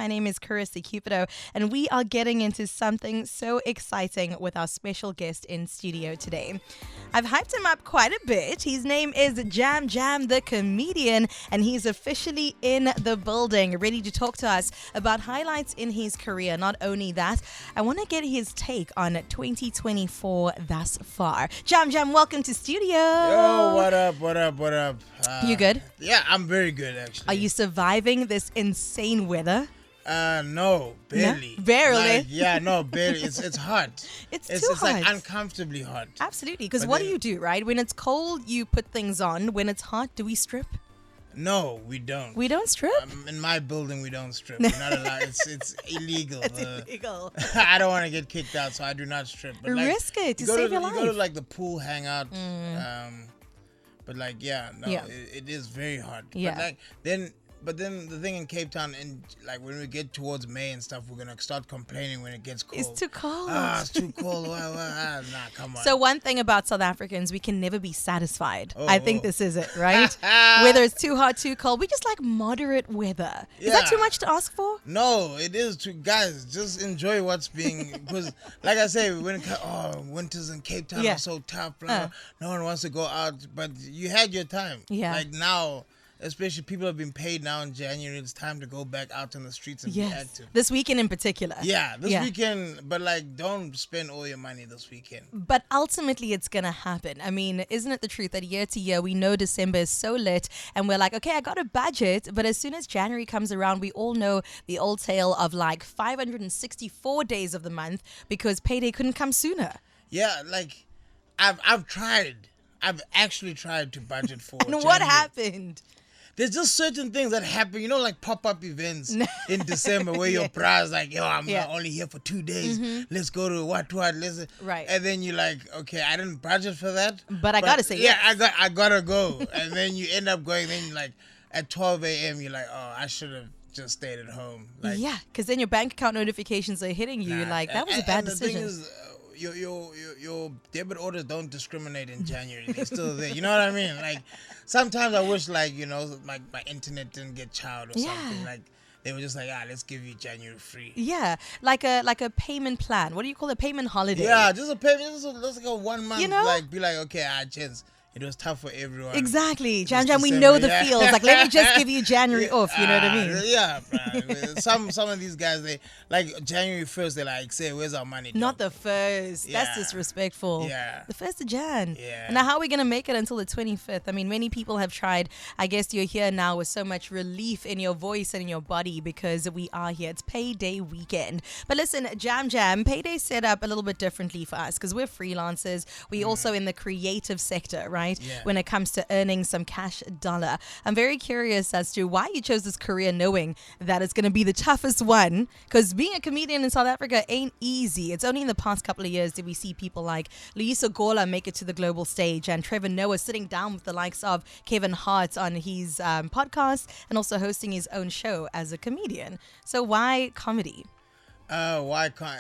My name is Carissa Cupido, and we are getting into something so exciting with our special guest in studio today. I've hyped him up quite a bit. His name is Jam Jam the comedian, and he's officially in the building, ready to talk to us about highlights in his career. Not only that, I want to get his take on 2024 thus far. Jam Jam, welcome to studio. Yo, what up? You good? Yeah, I'm very good, actually. Are you surviving this insane weather? No, barely. No? Barely? No, barely. It's hot. It's it's too hot. It's like uncomfortably hot. Absolutely, because But what then- do you do, right? When it's cold, you put things on. When it's hot, do we strip? No, we don't. We don't strip? In my building, we don't strip. We're not allowed. It's illegal. It's illegal. I don't want to get kicked out, so I do not strip. But Risk it to you go save to, your You go life. to like the pool hangout. But like, Yeah. it is very hot. Yeah. But then the thing in Cape Town, and like when we get towards May and stuff, we're gonna start complaining when it gets cold. It's too cold. It's too cold. Nah, come on. So one thing about South Africans, we can never be satisfied. Oh, I think this is it, right? Whether it's too hot, too cold, we just like moderate weather. Is that Yeah. too much to ask for? No, it is too. Guys, just enjoy what's being, because like I say, winters in Cape Town Yeah. are so tough. No one wants to go out, but you had your time. Yeah. Like now, especially people have been paid now in January. It's time to go back out on the streets and be Yes. active. This weekend in particular. Yeah, this weekend, but like, don't spend all your money this weekend. But ultimately, it's going to happen. I mean, isn't it the truth that year to year, we know December is so lit and we're like, okay, I got a budget. But as soon as January comes around, we all know the old tale of like 564 days of the month because payday couldn't come sooner. Yeah, like, I've actually tried to budget for And what January. happened? There's just certain things that happen, like pop-up events in December where your bra's like, yo, I'm only here for 2 days. Let's go to what, let's... Right. And then you're like, okay, I didn't budget for that. But I gotta say yeah, yes. I gotta go. And then you end up going, then like at 12 a.m., you're like, oh, I should have just stayed at home. Like, Yeah, because then your bank account notifications are hitting you. nah. Like, that was a bad and decision. The thing is, your debit orders don't discriminate in January. They're still there. You know what I mean? Like, sometimes I wish, like, my internet didn't get chowed or something. Like, they were just like, let's give you January free. Yeah, like a payment plan. What do you call it? Payment holiday. Yeah, just a payment. Just like a 1 month. You know? Like, be like, okay, gents. It was tough for everyone. Exactly. It's Jam Jam, we December, know the feels. Like, let me just give you January off. You know what I mean? Yeah, bruh. Some of these guys, they like January 1st. They like say, "Where's our money?" Not dog?" the first. That's Yeah. disrespectful. Yeah. The 1st of Jan. Yeah. Now, how are we going to make it until the 25th? I mean, many people have tried. I guess you're here now with so much relief in your voice and in your body because we are here. It's payday weekend. But listen, Jam Jam, payday's set up a little bit differently for us because we're freelancers. We also in the creative sector, right? Yeah. When it comes to earning some cash dollar. I'm very curious as to why you chose this career knowing that it's going to be the toughest one, because being a comedian in South Africa ain't easy. It's only in the past couple of years did we see people like Luisa Gola make it to the global stage and Trevor Noah sitting down with the likes of Kevin Hart on his podcast and also hosting his own show as a comedian. So why comedy? Why can't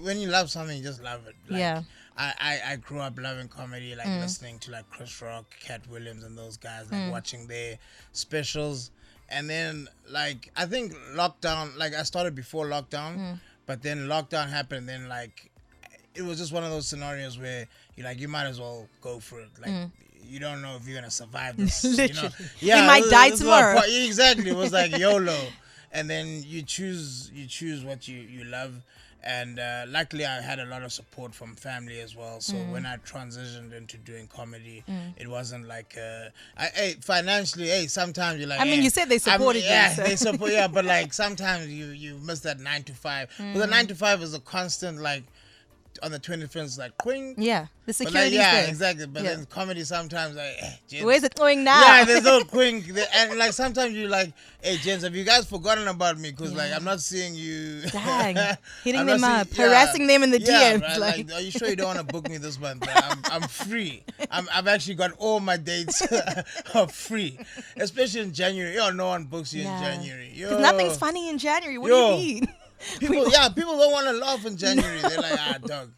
when you love something, you just love it. Like, Yeah. I grew up loving comedy, like listening to like Chris Rock, Cat Williams, and those guys, like watching their specials. And then like I think lockdown, like I started before lockdown, but then lockdown happened. Then like it was just one of those scenarios where you might as well go for it. Like you don't know if you're gonna survive this. Literally. Yeah, You might die tomorrow. Exactly. It was like YOLO. And then you choose what you love, and luckily I had a lot of support from family as well. So when I transitioned into doing comedy, it wasn't like financially. Sometimes you're like. I mean, you said they supported you. Yeah, So. they support. Yeah, but like sometimes you miss that 9 to 5. But the 9 to 5 is a constant like. On the 25th, it's like quing. Yeah, the But security like, there. exactly. But Yeah. then comedy sometimes like, gents. Where's it going now? Yeah, there's no quink. And like sometimes you like, hey, gents, have you guys forgotten about me? Because like I'm not seeing you. Dang. Hitting I'm them not up, seeing- harassing them in the yeah, DMs. right, like, are you sure you don't want to book me this month? I'm free. I've actually got all my dates are free, especially in January. Yo, no one books you in January. Yo, Because nothing's funny in January. What Yo. do you mean? people don't want to laugh in January. They're like, dog.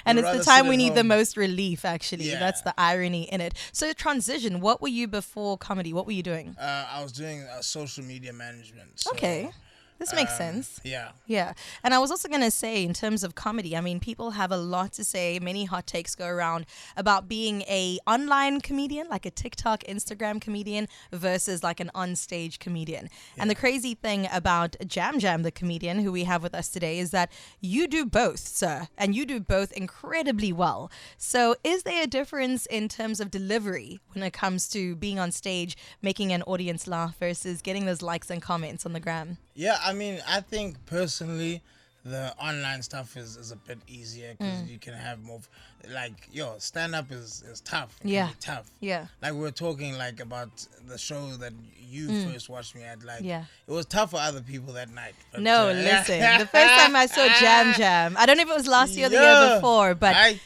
And We'd it's the rather time sit we at need the home. most relief, actually. Yeah. That's the irony in it. So transition, what were you before comedy? What were you doing? I was doing social media management. So, Okay. This makes sense. Yeah. Yeah. And I was also going to say, in terms of comedy, I mean, people have a lot to say. Many hot takes go around about being a online comedian, like a TikTok, Instagram comedian, versus like an on-stage comedian. Yeah. And the crazy thing about Jam Jam, the comedian who we have with us today, is that you do both, sir. And you do both incredibly well. So is there a difference in terms of delivery when it comes to being on stage, making an audience laugh versus getting those likes and comments on the gram? Yeah, I mean, I think personally, the online stuff is a bit easier because you can have more. Stand up is tough. It can be tough. Yeah. Like we were talking about the show that you first watched me at. It was tough for other people that night. But, listen. The first time I saw Jam Jam, I don't know if it was last year or the year before, but I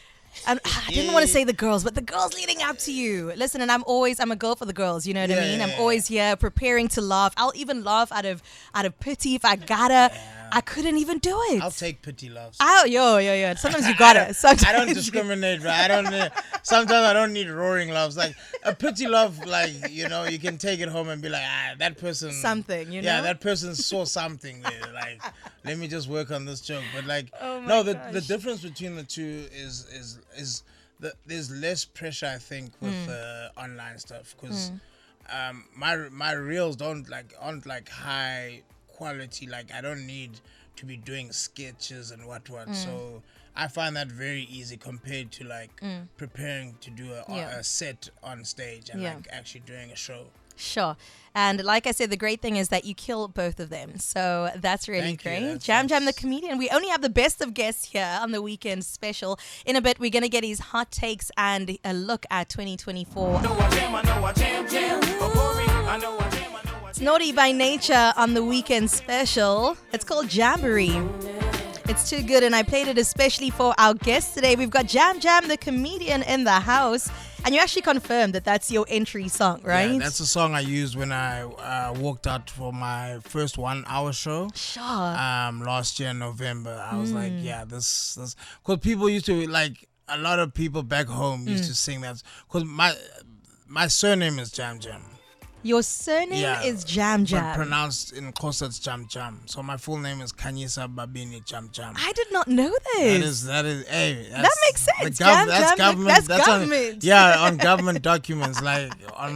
didn't want to say the girls, but the girls leading up to you. Listen, and I'm a girl for the girls. You know what I mean? I'm always here preparing to laugh. I'll even laugh out of pity if I gotta. Yeah. I couldn't even do it. I'll take pity laughs. Yo. Sometimes you gotta. I don't discriminate, bro. Sometimes I don't need roaring laughs. Like a pity laugh, you can take it home and be like, that person. Something, Yeah, that person saw something there. Like, let me just work on this joke. But the difference between the two is there's less pressure, I think, with online stuff because my reels aren't high quality. Like I don't need to be doing sketches and what so I find that very easy compared to preparing to do a set on stage and actually doing a show. Sure. And like I said, the great thing is that you kill both of them. So that's really great. Jam the comedian. We only have the best of guests here on the weekend special. In a bit, we're going to get his hot takes and a look at 2024. It's Naughty by Nature on the weekend special. It's called Jamboree. It's too good, and I played it especially for our guests today. We've got Jam the comedian in the house. And you actually confirmed that that's your entry song, right? Yeah, that's the song I used when I walked out for my first 1 hour show. Sure. Last year in November. I was like, this. Because people used to, a lot of people back home used to sing that. Because my surname is Jam Jam. Your surname is Jam Jam. But pronounced in Xhosa it's Jam Jam. So my full name is Carissa Babini Jam Jam. I did not know this. That is. That makes sense. That's government. That's government. On government documents, on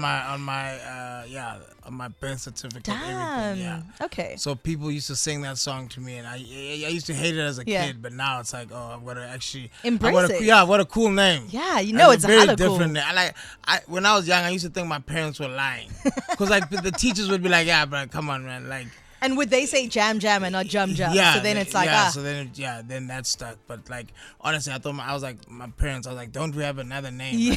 my birth certificate. Damn. Everything. Yeah. Okay. So people used to sing that song to me, and I used to hate it as a kid, but now it's like, I've got to actually embrace it. Yeah, what a cool name. Yeah, it's a very different name. When I was young, I used to think my parents were lying because the teachers would be like, yeah, but come on, man, And would they say Jam Jam and not Jum Jum? Yeah. So then it's like, So then that stuck. But honestly, I was like, my parents, I was like, don't we have another name? Yeah.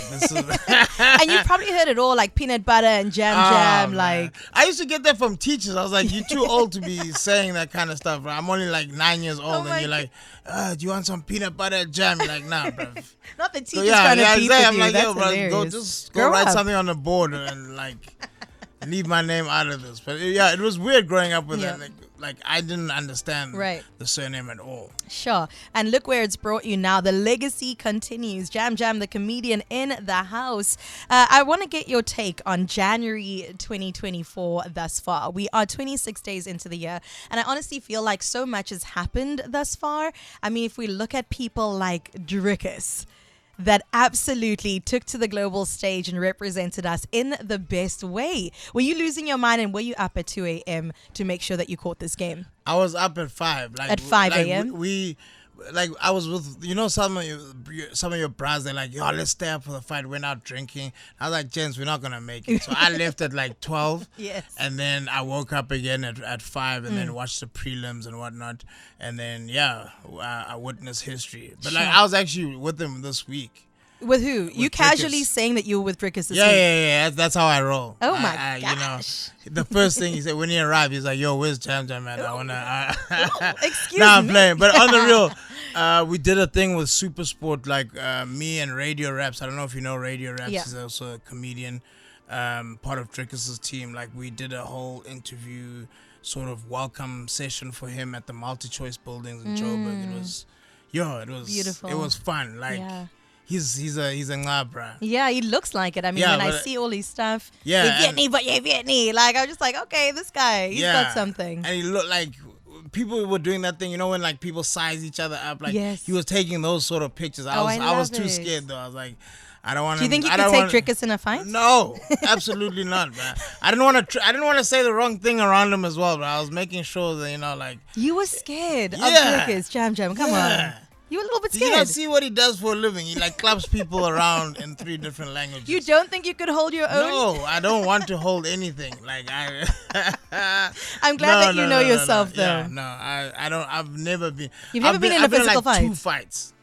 And you probably heard it all, like peanut butter and jam. Man. I used to get that from teachers. I was like, you're too old to be saying that kind of stuff, bro. I'm only 9 years old, and you're like, do you want some peanut butter and jam? You're like, nah, bro. Not the teachers trying to beat with I'm you. like, That's yo, bro, hilarious. go write something on the board and leave my name out of this. But it was weird growing up with that. I didn't understand the surname at all. Sure. And look where it's brought you now. The legacy continues. Jam the comedian in the house. I want to get your take on January 2024 thus far. We are 26 days into the year, and I honestly feel like so much has happened thus far. I mean, if we look at people like Drickus, that absolutely took to the global stage and represented us in the best way. Were you losing your mind, and were you up at 2 a.m. to make sure that you caught this game? I was up at 5. At 5 a.m.? We I was with, some of your bros, they're like, yo, let's stay up for the fight. Went out drinking. I was like, gents, we're not going to make it. So I left at 12. Yes. And then I woke up again at 5 and then watched the prelims and whatnot. And then, I witnessed history. But I was actually with them this week. With who? With you casually saying that you were with Drickus this week? Yeah. That's how I roll. Oh my gosh. The first thing he said when he arrived, he's like, yo, where's Jam Jam, man? I want to... Excuse me. Nah, I'm playing. But on the real, we did a thing with Super Sport, me and Radio Raps. I don't know if you know Radio Raps. Yeah. He's also a comedian, part of Drickus' team. We did a whole interview sort of welcome session for him at the multi-choice buildings in Joburg. It was beautiful. It was fun. He's a ngabra. Yeah, he looks like it. I mean, when I see all his stuff, Vietnamese. I was just like, okay, this guy, he's got something. And he looked like people were doing that thing, you know, when like people size each other up. Like Yes. he was taking those sort of pictures. I was too scared though. I was like, I don't want to. Do you think you could take Drickus in a fight? No, absolutely not, man. I didn't want to say the wrong thing around him as well, but I was making sure that, you know, like. You were scared of Yeah. Drickus. Jam. Come on. You were a little bit Did you scared. not see what he does for a living? He like claps people around in 3 different languages. You don't think you could hold your own? No, I don't want to hold anything. Like I'm glad that you know yourself, though. Yeah, no, I don't. I've never been. You've never been in a physical like fight? 2 fights.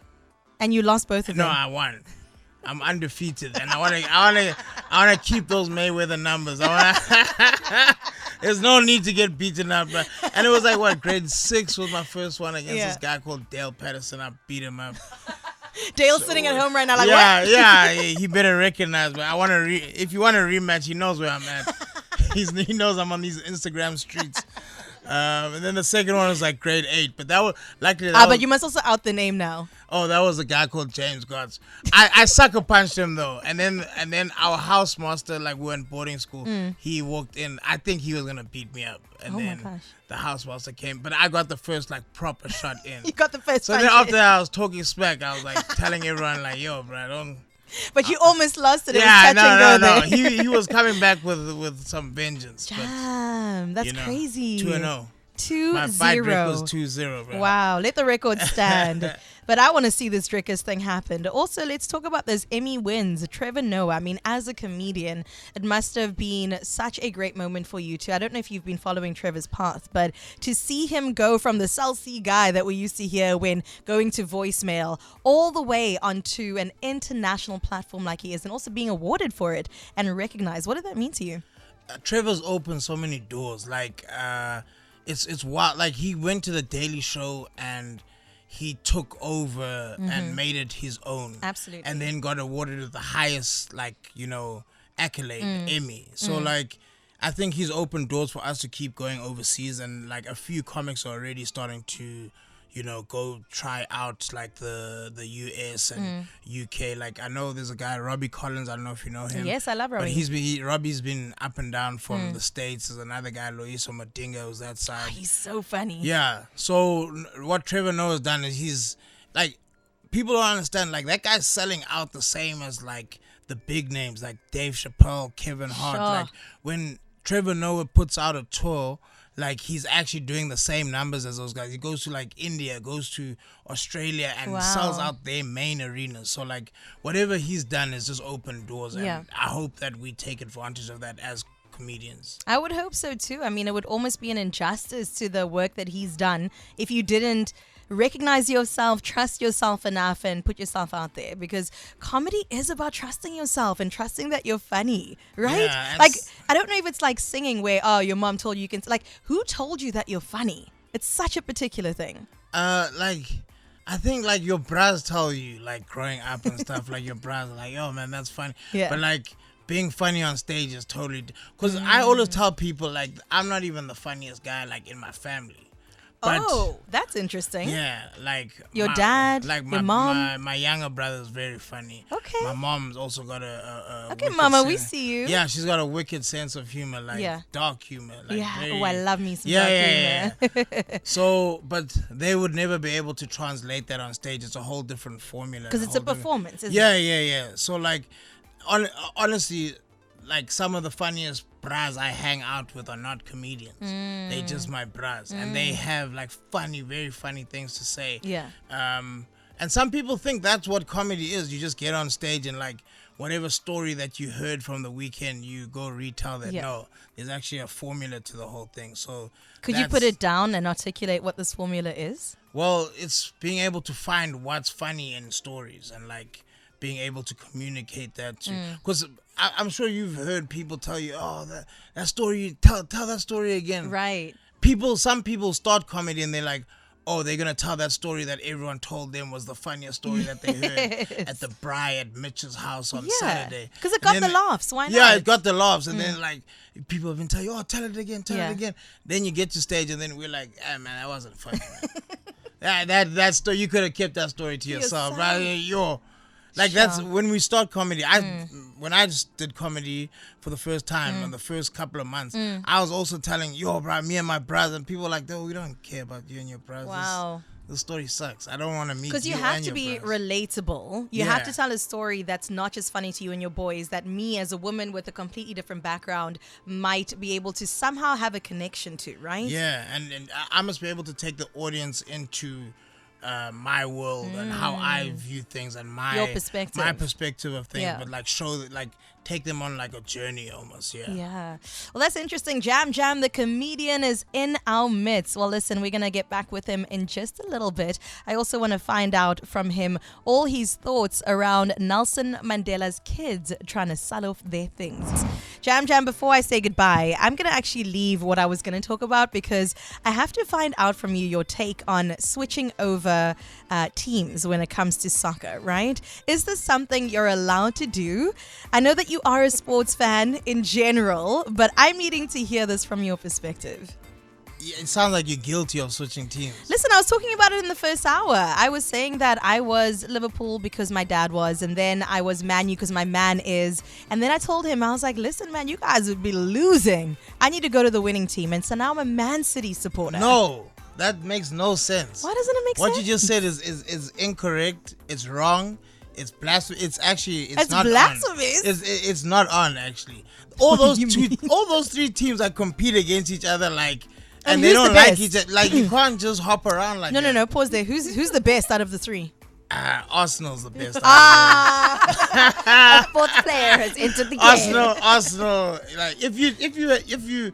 And you lost both of them. No, I won. I'm undefeated, and I want to keep those Mayweather numbers. There's no need to get beaten up, bro. And it was like what, grade 6 was my first one against this guy called Dale Patterson. I beat him up. Dale's sitting at home right now, like, yeah, what? yeah, he better recognize me. I want to. If you want a rematch, he knows where I'm at. He knows I'm on these Instagram streets. And then the second one was like grade 8, but that was likely. But you must also out the name now. Oh, that was a guy called James Gotts. I sucker punched him though, and then our housemaster, like we were in boarding school, he walked in. I think he was gonna beat me up, and then my gosh. the housemaster came, but I got the first like proper shot in. You got the first So punch then after in. that, I was talking smack. I was like telling everyone like, "Yo, bro, don't." But you almost lost it. It Yeah, was touch and go no. there. He was coming back with some vengeance. But, Damn, that's crazy. 2-0. 2-0. My fight record was 2-0, bro. Wow, let the record stand. But I want to see this Drickus thing happen. Also, let's talk about those Emmy wins. Trevor Noah, I mean, as a comedian, it must have been such a great moment for you too. I don't know if you've been following Trevor's path, but to see him go from the Cell C guy that we used to hear when going to voicemail all the way onto an international platform like he is, and also being awarded for it and recognized, what did that mean to you? Trevor's opened so many doors. Like, it's wild. Like, he went to the Daily Show and he took over and made it his own. Absolutely. And then got awarded with the highest, like, you know, accolade, Emmy. So, like, I think he's opened doors for us to keep going overseas, and, like, a few comics are already starting to, you know, go try out, like, the US and UK. Like, I know there's a guy, Robbie Collins. I don't know if you know him. Yes, I love Robbie. But Robbie's been up and down from the States. There's another guy, Loiso Madinga, who's that side. He's so funny. Yeah. So what Trevor Noah has done is he's like, people don't understand. Like, that guy's selling out the same as like the big names like Dave Chappelle, Kevin Hart. Sure. Like, when Trevor Noah puts out a tour, like, he's actually doing the same numbers as those guys. He goes to like India, goes to Australia, and sells out their main arenas. So like, whatever he's done is just open doors, and I hope that we take advantage of that as comedians. I would hope so too. I mean, it would almost be an injustice to the work that he's done if you didn't recognize yourself, trust yourself enough, and put yourself out there, because comedy is about trusting yourself and trusting that you're funny, right? Yeah, like, I don't know if it's like singing where, oh, your mom told you can, like, who told you that you're funny? It's such a particular thing. Like, I think like your bras tell you, like, growing up and stuff, like your bras are like, oh man, that's funny. Yeah. But like, being funny on stage is totally, because I always tell people, like, I'm not even the funniest guy, like, in my family. But, oh, that's interesting. Yeah, like your dad, like your mom. my younger brother is very funny. Okay. My mom's also got a Okay, wicked Mama, we sense. see you. Yeah, she's got a wicked sense of humor, like dark humor. Like, Oh, I love me some dark humor. So, but they would never be able to translate that on stage. It's a whole different formula. Because it's a performance, isn't it? Yeah. Yeah. So, like, honestly, like, some of the funniest bras I hang out with are not comedians. They just my bras, and they have like funny, very funny things to say. Yeah. And some people think that's what comedy is. You just get on stage and, like, whatever story that you heard from the weekend, you go retell that. No, there's actually a formula to the whole thing. So could you put it down and articulate what this formula is? Well, it's being able to find what's funny in stories, and like being able to communicate that to, because I'm sure you've heard people tell you, oh, that story, tell that story again. Right. Some people start comedy and they're like, oh, they're going to tell that story that everyone told them was the funniest story that they heard at the braai at Mitch's house on Saturday. Because it got the laughs. Why not? Yeah, it got the laughs. And then, like, people have been telling you, oh, tell it again, tell it again. Then you get to stage and then we're like, ah, man, that wasn't funny, man. that story, you could have kept that story to yourself, right? Like that's when we start comedy. When I just did comedy for the first time in the first couple of months, I was also telling, yo, bro, me and my brother, and people were like, no, we don't care about you and your brothers. Wow. The story sucks. I don't want to meet you. Because you have to be relatable. You have to tell a story that's not just funny to you and your boys, that me as a woman with a completely different background might be able to somehow have a connection to, right? Yeah, and I must be able to take the audience into my world and how I view things and your perspective. my perspective of things, but like take them on like a journey almost. Yeah. Well, that's interesting. Jam the comedian is in our midst. Well, listen, we're gonna get back with him in just a little bit. I also want to find out from him all his thoughts around Nelson Mandela's kids trying to sell off their things. Jam, before I say goodbye, I'm gonna actually leave what I was gonna talk about because I have to find out from you your take on switching over teams when it comes to soccer, right? Is this something you're allowed to do? I know that you are a sports fan in general, but I'm needing to hear this from your perspective. Yeah, it sounds like you're guilty of switching teams. Listen, I was talking about it in the first hour. I was saying that I was Liverpool because my dad was, and then I was Man U because my man is. And then I told him, I was like, listen, man, you guys would be losing. I need to go to the winning team. And so now I'm a Man City supporter. No, that makes no sense. Why doesn't it make sense? What you just said is incorrect. It's wrong. It's blasphemy. It's not blasphemous. On. It's not on actually. All those three teams that compete against each other and they don't like each other. Like you can't just hop around like that. No. Pause there. Who's the best out of the three? Arsenal's the best. A fourth player has entered the game. Arsenal. Like if you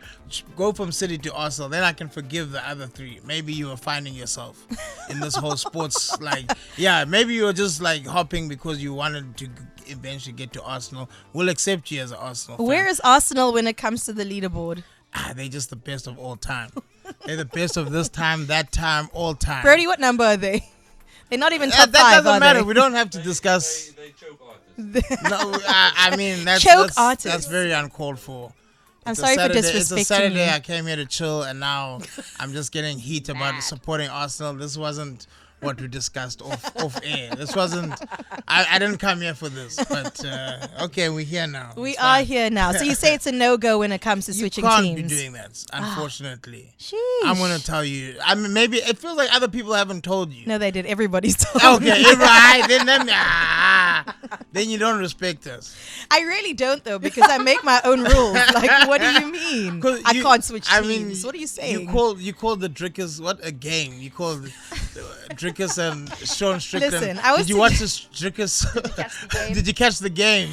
go from City to Arsenal, then I can forgive the other three. Maybe you were finding yourself in this whole sports. Maybe you were just like hopping because you wanted to eventually get to Arsenal. We'll accept you as an Arsenal fan. Where is Arsenal when it comes to the leaderboard? They're just the best of all time. They're the best of this time, that time, all time. Brody, what number are they? They're not even top 5, that doesn't matter. They? We don't have to discuss. They choke artists. No, I mean that's artists. That's very uncalled for. I'm sorry for disrespecting It's a Saturday. I came here to chill, and now I'm just getting heat about supporting Arsenal. This wasn't what we discussed off air. This wasn't. I didn't come here for this, but okay, we're here now. We are here now. So you say it's a no-go when it comes to switching teams. You can't be doing that, unfortunately. Sheesh. I'm gonna tell you. I mean, maybe it feels like other people haven't told you. No, they did. Everybody's told me. Okay, right. Then you don't respect us. I really don't, though, because I make my own rules. Like, what do you mean? I can't switch teams. What are you saying? You call the Drickers a game? You call Drickers and Sean Strickland. Listen, did you watch this Drickers? Did you catch the game?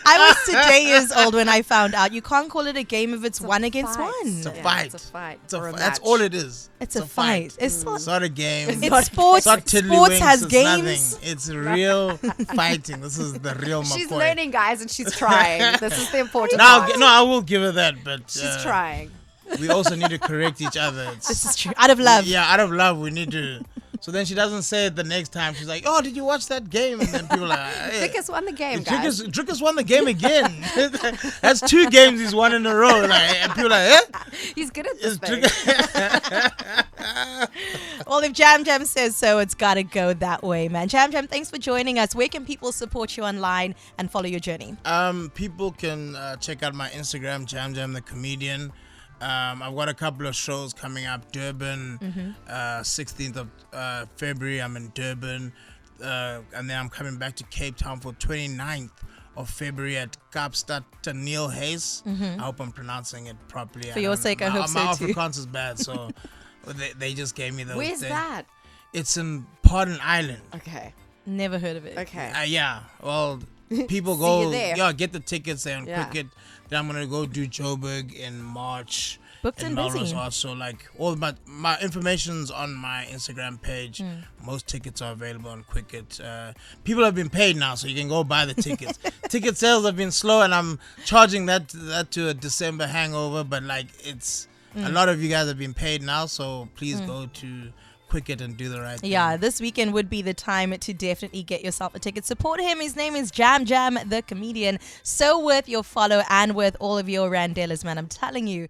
I was today years old when I found out you can't call it a game if it's one against one. It's a fight. It's a fight. That's all it is. It's a fight. It's not a game. It's sports. Sports has games. Nothing. It's real fighting. This is the real McCoy. She's learning, guys, and she's trying. This is the important part. No, I will give her that, but she's trying. We also need to correct each other. This is true. Out of love. Yeah, out of love, we need to. So then she doesn't say it the next time. She's like, "Oh, did you watch that game?" And then people are like, hey, Drickers won the game, guys. Drickers won the game again. That's 2 games he's won in a row. And people are like, eh? He's good at this thing. Well, if Jam says so, it's got to go that way, man. Jam, thanks for joining us. Where can people support you online and follow your journey? People can check out my Instagram, Jam the Comedian. I've got a couple of shows coming up. Durban, 16th of February, I'm in Durban. And then I'm coming back to Cape Town for 29th of February at Kaapstad Toneel Huis. I hope I'm pronouncing it properly. For your sake, I hope so too. My Afrikaans is bad, so they just gave me those. Where's that? It's in Pardon Island. Okay. Never heard of it. Okay. Yeah, well, people See go, you there. yeah, get the tickets there on Cricket. Then I'm gonna go do Joburg in March. Booked and busy. Also, like all my information's on my Instagram page. Most tickets are available on Cricket. People have been paid now, so you can go buy the tickets. Ticket sales have been slow, and I'm charging that to a December hangover. But like it's a lot of you guys have been paid now, so please go to Cricket and do the right thing. Yeah, this weekend would be the time to definitely get yourself a ticket. Support him. His name is Jam the Comedian. So worth your follow and with all of your Randellas, man. I'm telling you.